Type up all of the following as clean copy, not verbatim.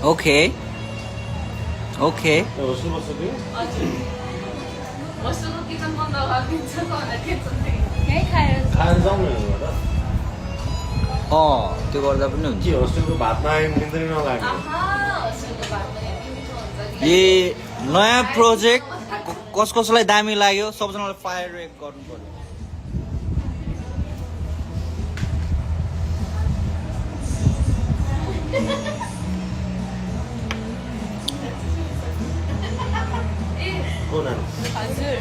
Okay. Okay. Hostel बस्छ तिमी होस्टेलको kitchen बन्द गरिदिन्छ भनेर टेन्सन थियो यही खाएर खाएर जाउँ न एउटा त्यो गर्दा पनि हुन्छ के होस्टेलको भातमा आयो निन्द्रै नलाग्यो होस्टेलको भातमा मिठो हुन्छ ए नयाँ प्रोजेक्ट कसलाई दामी लाग्यो सबजनालाई फायर रेक गर्नु पर्यो को नानी हजुर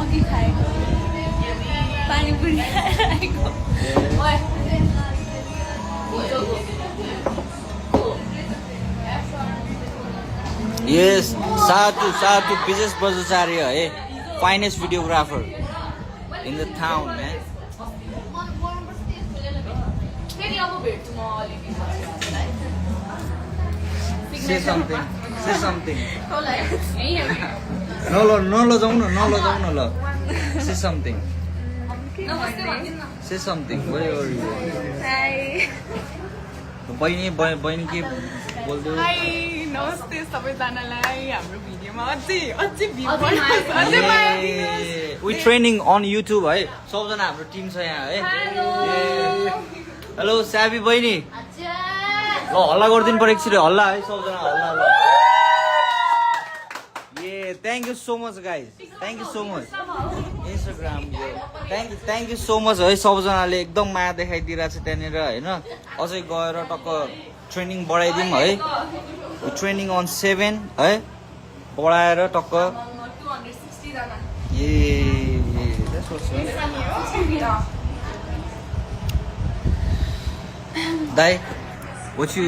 अघि खाएको पानीपुरी खाएर आएको यस सातु विजेश बजाचार्य है finest videographer in the town man फेरि अब भेट्छु म अलिकति Say something. Say something. नमस्ते नलजाउन ल Say something. भनिदिनु न Say something. Where are you? High बहिनी के बोल्दै हाई नमस्ते सबैजनालाई हाम्रो भिडियोमा अझै भ्यू अझै माया अझै माया दिनुहोस्। वी ट्रेनिङ अन युट्युब है सबजना हाम्रो टिम छ यहाँ है हेलो स्याबी बहिनी ल हल्ला गरिदिनु पर्यो एकचोटि हल्ला है सबजना हल्ला ल thank you so much guys thank you so much Instagram thank you so much है सबजनाले एकदम माया देखाइदिइरहेको छ त्यहाँनिर होइन अझै गएर टक्क ट्रेनिङ बढाइदिउँ है ट्रेनिङ अन 7 है बढाएर टक्क 260 जना that's what's up. दाइ what you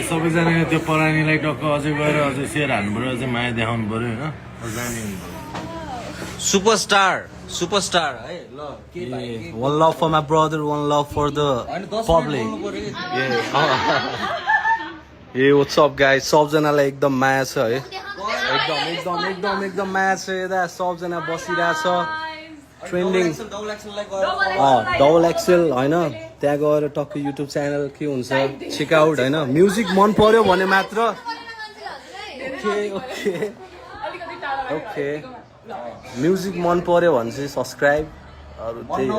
सबैजनाले त्यो परानीलाई टक्क अझै गएर अझै सेयर हान्नु पर्यो अझै माया देखाउनु पर्यो होइन जाने हुनु पर्यो सुपरस्टार है ल के भाइ one love for my brother one love for the public ah what's up guys सबजनालाई एकदम माया छ है एकदम माया छ यता सबजना बसिरहेछ ट्रेन्डिङ डबल एक्सेल होइन त्यहाँ गएर टक्क युट्युब च्यानल के हुन्छ चेकआउट होइन म्युजिक मन पर्यो भने मात्र ओके म्युजिक मन पर्यो भने चाहिँ सब्सक्राइब अरू त्यही हो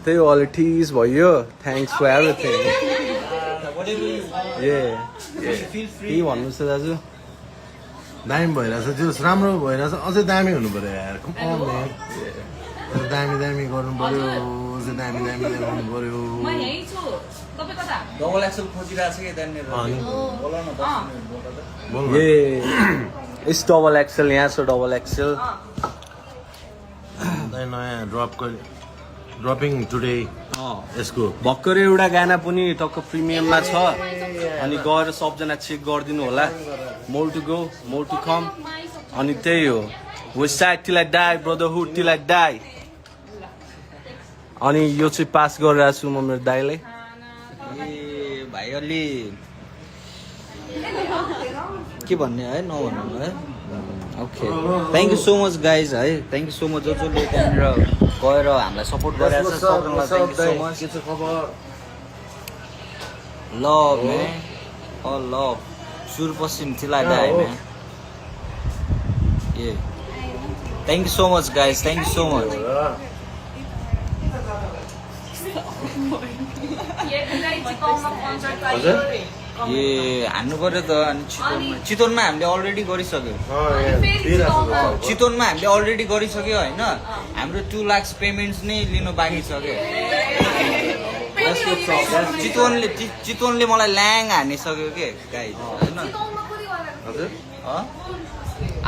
त्यही हो अलि ठिस भयो थ्याङ्क्स फर एभ्रिथिङ के भन्नु छ दाजु दामी भइरहेछ त्यो राम्रो भइरहेछ अझै दामी हुनु पर्यो यार दामी गर्नु पर्यो अझै दामी देखाउनु पर्यो म यही छु तपाईँ कता डबल एक्सेल खोजिरहेको छ कि त्यहाँनिर बोल न 10 मिनेट बोल त इस डबल एक्सेल यहाँ छ डबल एक्सेल नयाँ ड्रपिङ टुडे यसको भर्खरै एउटा गाना पनि टक्क प्रिमियममा छ अनि गएर सबजना चेक गरिदिनु होला more to go more to come अनि त्यही हो west side till I die brotherhood till I die अनि यो चाहिँ पास गरिरहेको छु म मेरो दाइलाई भाइ अलि के भन्ने है नभन्नु है okay thank you so much guys है थ्याङ्क यू सो मच जसले त्यहाँनिर गएर हामीलाई सपोर्ट गरिरहेको छ सबैलाई thank you so much love man all love सुरपश्चिम तिलाई डाइ man ah thank you so much guys thank you so much ah हान्नु पर्यो त अनि चितवनमा हामीले अलरेडी गरिसक्यो चितवनमा हामीले अलरेडी गरिसक्यो होइन हाम्रो 2 लाख पेमेन्ट्स नै लिनु बाँकी छ क्या चितवनले मलाई ल्याङ हानिसक्यो के गाइज होइन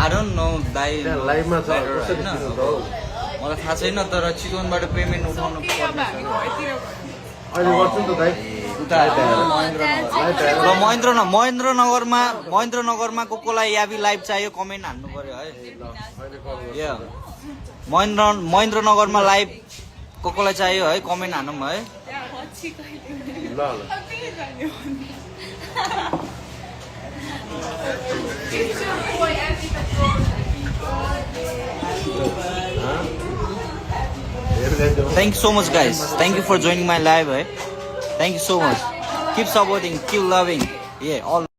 आई डोन्ट नो दाइ लाइभमा छ होइन मलाई थाहा छैन तर चितवनबाट पेमेन्ट उठाउनु पर्छ अहिले गर्छु नि त दाइ र महेन्द्रनगरमा कोलाई याबी लाइभ चाहियो कमेन्ट हान्नु पर्यो है महेन्द्रनगरमा लाइभ कोलाई चाहियो है कमेन्ट हानौँ है ल Thank you so much, guys. Thank you for joining my live. Thank you so much. Keep supporting, keep loving. Yeah, all.